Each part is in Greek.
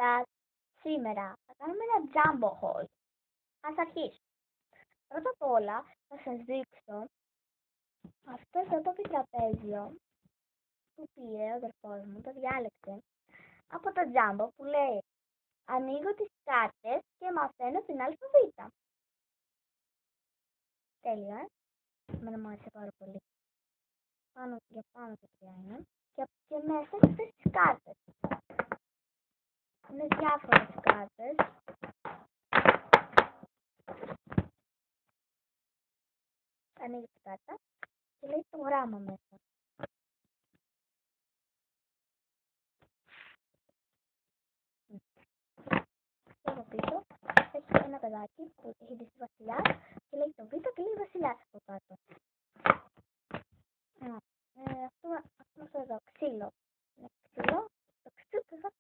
σας. Σήμερα θα κάνουμε ένα jumbo haul. Ας αρχίσουμε. Πρώτα απ' όλα θα σας δείξω αυτό εδώ το επιτραπέζιο που πήρε ο αδερφός μου, το διάλεξε από το jumbo που λέει ανοίγω τις κάρτες και μαθαίνω την αλφαβήτα. Τέλεια, εμένα μου άρεσε πάρα πολύ. Πάνω και τρία είναι. Και μέσα αυτές τις κάρτες. Είναι διάφορες κάρτες. Ανοίγει την κάρτα και λέει το γράμμα μέσα. Και εδώ πίσω έχει ένα παιδάκι που έχει δει στη βασιλιά και λέει το Β και λέει βασιλιάς από κάτω. Αυτό εδώ, ξύλο. Είναι ξύλο, το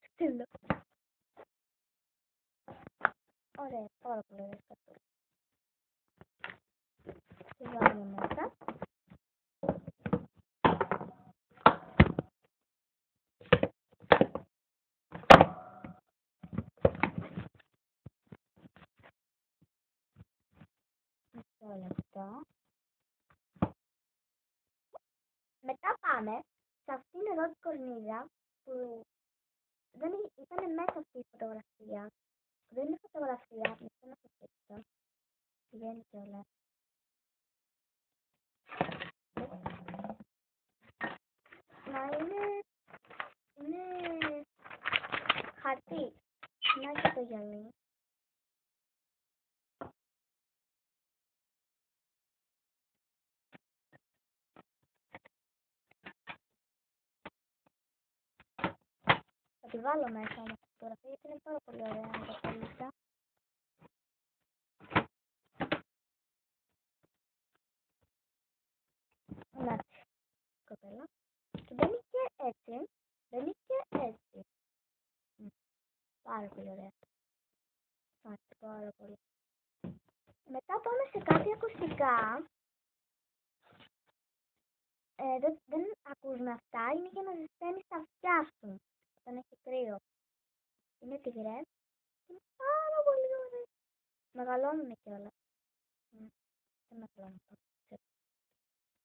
ξύλο. Ωραία, πάρα πολύ ωραία σκατούλα. Τη βάλουμε μέσα. Μισό λεπτό. Μετά πάμε σε αυτήν εδώ την κορνίζα που δεν ήταν μέσα αυτή η φωτογραφία. Δεν είναι φωτογραφία, μισό να σας δείξω. Πηγαίνει κιόλας. Μα είναι χαρτί. Να και το γυαλί. Θα τη βάλω μέσα όμως τη φωτογραφία γιατί είναι πάρα πολύ ωραία να το θέλησα. Εντάξει, κοπέλα. Και μπαίνει και έτσι. Μπαίνει και έτσι. Πάρα πολύ ωραία. Πάρα πολύ. Μετά πάμε σε κάτι ακουστικά. Δεν ακούς αυτά. Είναι για να ζεσταίνεις τα αυτιά σου όταν έχει κρύο. Είναι τυγρές. Είναι πάρα πολύ ωραία. Μεγαλώνουν κιόλας. Δεν μεγαλώνουν αυτό.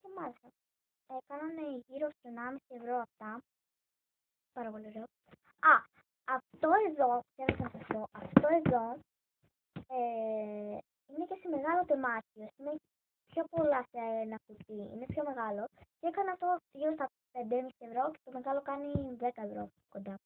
Και μάλιστα. Έκαναν γύρω στο 1,5 ευρώ αυτά. Πάρα πολύ ωραίο. Αυτό εδώ, θέλω να σας πω, αυτό εδώ είναι και σε μεγάλο τεμάχιο. Είναι πιο πολλά σε ένα κουτί, είναι πιο μεγάλο. Και έκανα αυτό γύρω στα 5,5 ευρώ και το μεγάλο κάνει 10 ευρώ κοντά.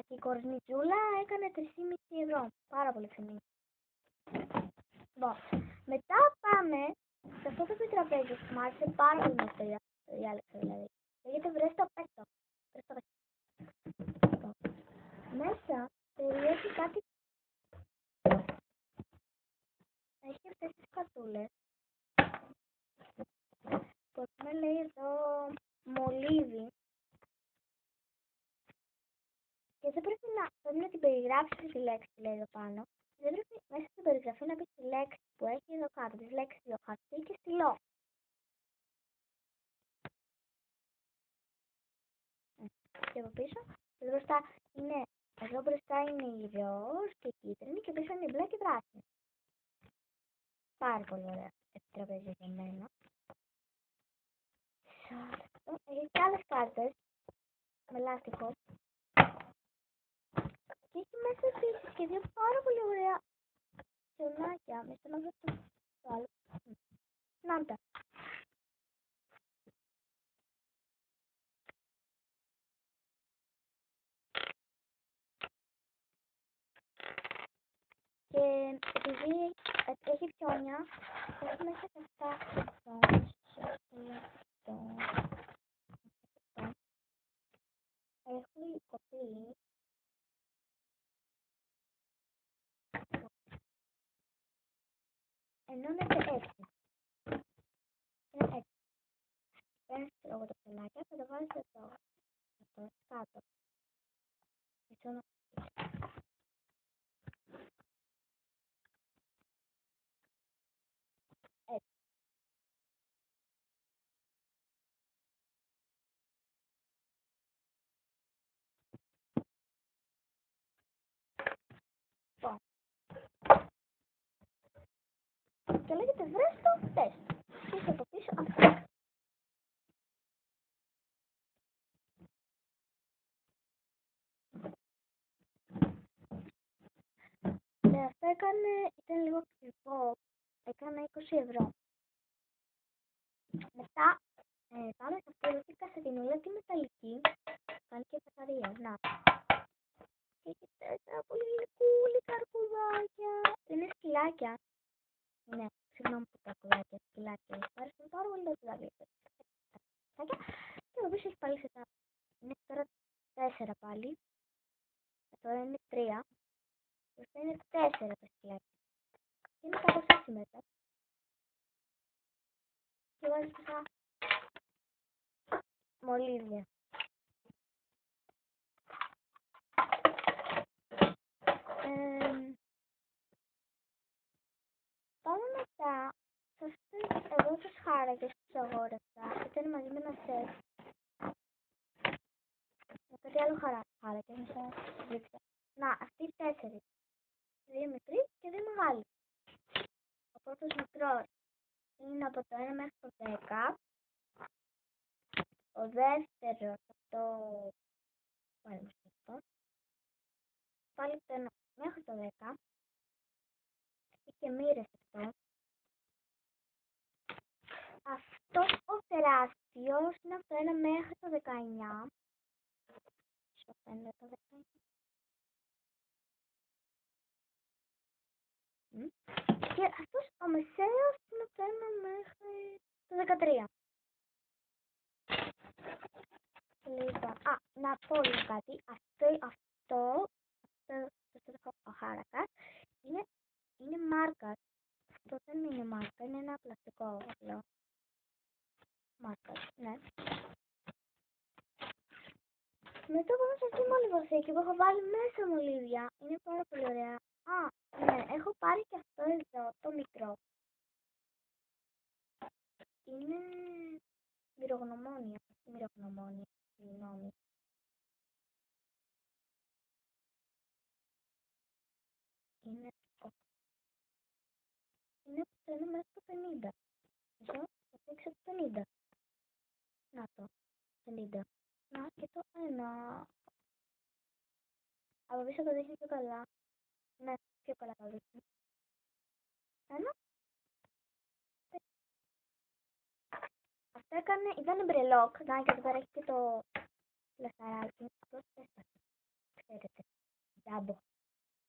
Και η κορνιτζούλα έκανε 3,5 ευρώ. Πάρα πολύ φθηνή. Μετά πάμε σε αυτό το επιτραπέζι που μου άρεσε πάρα πολύ να το διάλεξα δηλαδή. Λέγεται βρες το πέτο. Μέσα περιέχει κάτι. Έχει αυτές τις κατούλες. Που πούμε λέει εδώ μολύβι. Και δεν πρέπει να την περιγράψεις τη λέξη που λέει εδώ πάνω. Δεν πρέπει μέσα στην περιγραφή να πεις τη λέξη που έχει εδώ κάτω. Τις λέξεις εδώ χαρτί και στυλό. Και από πίσω, εδώ μπροστά είναι η ροζ και η κίτρινη και πίσω είναι η μπλε και πράσινη. Πάρα πολύ ωραία επιτραπέζι για μένα. Έχει και άλλες κάρτες με λάστιχο. Και έχει μέσα επίσης και δύο πάρα πολύ ωραία χιονάκια. Μισό να δω το άλλο. Να τα. Και επειδή έχει χιόνια, έχει μέσα και αυτά. Έχει κοπεί. Ενώνεται έτσι. Είναι έτσι. Παίρνεις λόγω τα πελάκια, θα τα βάλεις εδώ. Αυτό, κάτω. Έτσι. και λέγεται βρες το τεστ. Πίσω από πίσω αυτό. Αυτό ήταν λίγο ακριβό. Έκανε 20 ευρώ. Μετά πάμε σε αυτή εδώ την κασετινούλα τη μεταλλική. Κάνει και καθαρία. Να. Και έχει 4 πολύ γλυκούλικα αρκουδάκια. Είναι σκυλάκια. Ναι, συγγνώμη που τα αρκουδάκια, σκυλάκια. Υπάρχουν πάρα πολύ τα αρκουδάκια. Και εδώ πίσω έχει πάλι σε τα. Είναι τώρα 4 πάλι. Τώρα είναι 3. Και αυτά είναι 4 τα σκυλάκια. Και είναι κάπως έτσι μετά. Και βάζεις πίσω μολύβια. Πάμε μετά σε αυτές εδώ τις χάρακες που τους αγόρασα. Ήταν μαζί με ένα σετ. Με κάτι άλλο χάρακες, να σας δείξω. Να, αυτοί οι 4. 2 μικροί και 2 μεγάλοι. Ο πρώτος μικρός είναι από το 1 μέχρι το 10. Ο δεύτερος από το... Πάλι το 1 μέχρι το 10. Έχει και μοίρες αυτό. Αυτός ο τεράστιος είναι από το 1 μέχρι το 19. Στο 5 το 19. Και αυτός ο μεσαίος είναι από το 1 μέχρι το 13. Λοιπόν, να πω λίγο κάτι. Αυτό ο χάρακας είναι μάρκα. Αυτό δεν είναι μάρκα, είναι ένα πλαστικό απλό. Μάρκα, ναι. Μετά πάμε σε αυτή τη μολυβοθήκη που έχω βάλει μέσα μολύβια. Είναι πάρα πολύ ωραία. Ναι, έχω πάρει και αυτό εδώ, το μικρό. Είναι μυρογνωμόνια. Μυρογνωμόνια, συγγνώμη. Είναι από το 1 μέχρι το 50. Μισό, θα δείξω το 50. Να το, 50. Να και το 1. Από πίσω το δείχνει πιο καλά. Ναι, πιο καλά το δείχνει. 1. Αυτό ήταν μπρελόκ. Να και εδώ πέρα έχει και το λαχαράκι. Απλώς έσπασε. Ξέρετε. Τζάμπο.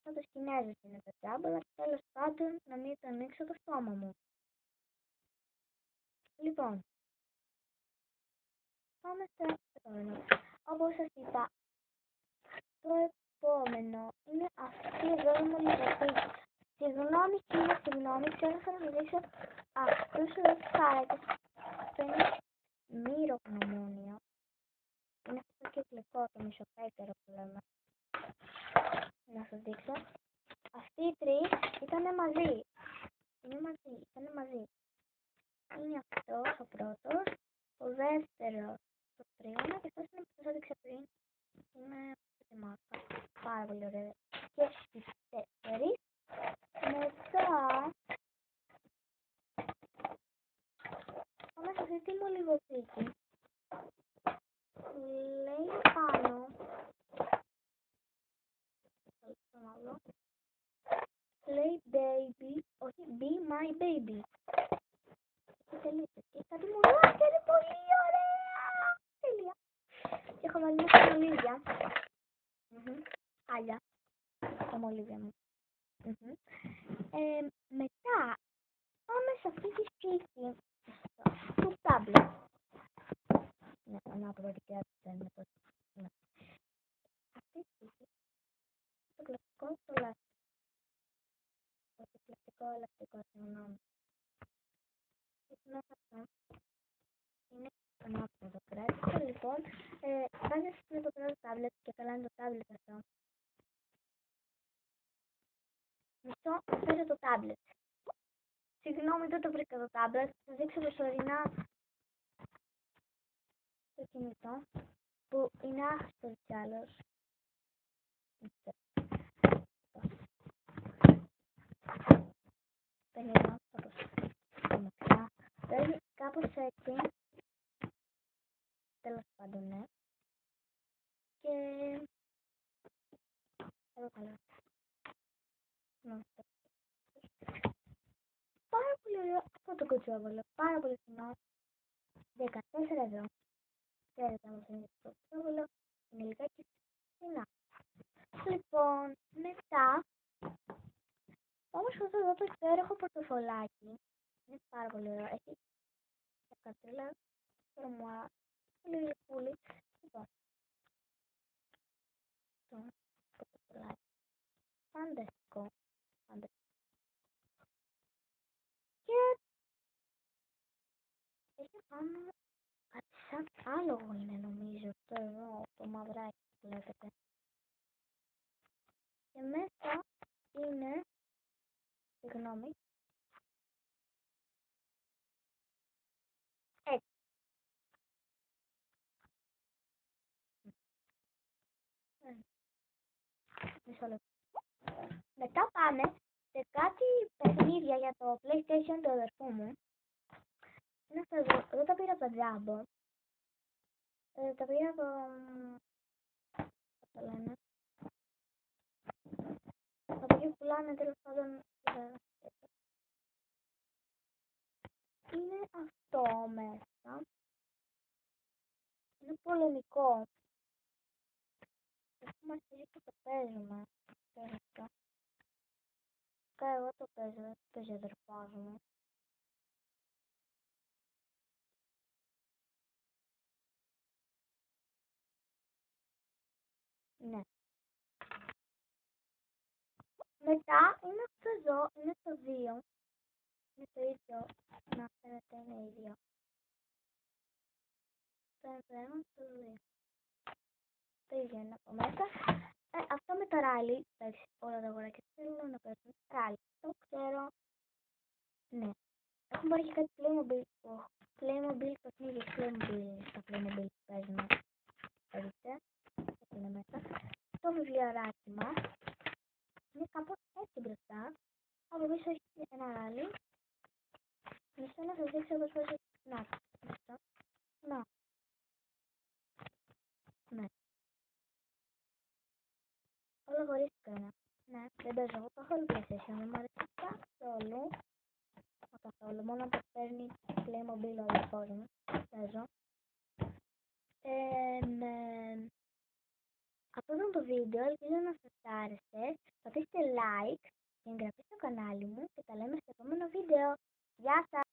Σαν τους Κινέζους είναι το τζάμπο, αλλά τέλος πάντων να μην το ανοίξω το στόμα μου. Λοιπόν, πάμε στο επόμενο. Όπως σας είπα, το επόμενο είναι αυτή εδώ η μολυβοθήκη. Συγγνώμη, ξέρω θα σας δείξω αυτούς εδώ τους χάρακες. Αυτό είναι μυρογνωμόνια. Είναι αυτό το κυκλικό, το μισοπέτερο που λέμε. Να σας δείξω. Αυτοί οι 3 ήταν μαζί. Ήταν μαζί. Είναι αυτός ο πρώτος, ο δεύτερος το τρίωνα και αυτός είναι που σας έδειξα πριν. Είναι αυτή τη μάρκα. Πάρα πολύ ωραία. Και οι 4. Μετά πάμε σε αυτή τη μολυβοθήκη. Λέει πάνω. Λέει baby, όχι be my baby. Και κάτι μουλάκια είναι πολύ ωραία. Τέλεια. Και έχω βάλει μέσα μολύβια. Άλλα. Τα μολύβια μου. Μετά πάμε σε αυτή τη σπίτι του τάμπλετ. Ναι, ανάποδα και έτσι είναι το. Αυτή τη σπίτι το κλασικό το λάστιχο. Το πλαστικό ελαστικό, συγγνώμη. Μέσα αυτό είναι ανάποδα εδώ πέρα. Λοιπόν, βάζεις με το πρώτο τάμπλετ και καλά είναι το τάμπλετ αυτό. Μισό, αυτό είναι το τάμπλετ. Συγγνώμη, δεν το βρήκα το τάμπλετ. Θα δείξω προσωρινά το κινητό που είναι άχρηστο κι άλλος. Περίμενα, θα Παίζει κάπως έτσι. Τέλος πάντων, ναι. Και... εδώ καλά. Πάρα πολύ ωραίο αυτό το κοτσόβολο. Πάρα πολύ φθηνό. 14 ευρώ. Ξέρετε όμως είναι το κοτσόβολο. Είναι λιγάκι φθηνά. Λοιπόν, μετά όμως αυτό εδώ το υπέροχο πορτοφολάκι. Είναι πάρα πολύ ωραίο. Έχει τα κατρίλα, τρομουά, πολύ γλυκούλη. Λοιπόν, το πορτοφολάκι. Φανταστικό. Φανταστικό. Και έχει πάνω κάτι σαν άλογο είναι νομίζω. Αυτό εδώ, το μαυράκι που βλέπετε. Και μέσα είναι, συγγνώμη, έτσι. Μισό λεπτό. Μετά πάμε σε κάτι παιχνίδια για το PlayStation του αδερφού μου. Είναι αυτό εδώ. Εγώ τα πήρα από τα Jumbo. Τα πήρα από... πώς το λένε. Από εκεί που πουλάνε τέλος πάντων. Είναι αυτό μέσα. Είναι πολεμικό. Έχουμε αρχίσει και το παίζουμε. Εγώ το παίζω, δεν το παίζει ο αδερφός μου. Ναι. Μετά είναι αυτό εδώ, είναι το 2. Είναι το ίδιο. Να φαίνεται είναι ίδιο. Φαίνεται ένα, το 2. Το ίδιο είναι από μέσα. Αυτό με το ράλι, εντάξει, όλα τα αγοράκια θέλουν να παίζουν ράλι. Το ξέρω. Ναι. Έχουν πάρει και κάτι Playmobil. Playmobil παιχνίδι, τα Playmobil που παίζουν. Δείτε, αυτό είναι μέσα. Το βιβλιαράκι μας είναι κάπως έτσι μπροστά. Από πίσω έχει ένα ράλι. Μισό να σας δείξω πώς παίζει. Να, μισό. Να, ναι. Όλα χωρίς πέρα. Ναι, δεν παίζω. Εγώ το έχω PlayStation, δεν μου αρέσει καθόλου. Καθόλου, μόνο αν το παίρνει Playmobil ο αδερφός μου. Παίζω. Ναι. Αυτό ήταν το βίντεο, ελπίζω να σας άρεσε. Πατήστε like και εγγραφή στο κανάλι μου και τα λέμε στο επόμενο βίντεο. Γεια σας!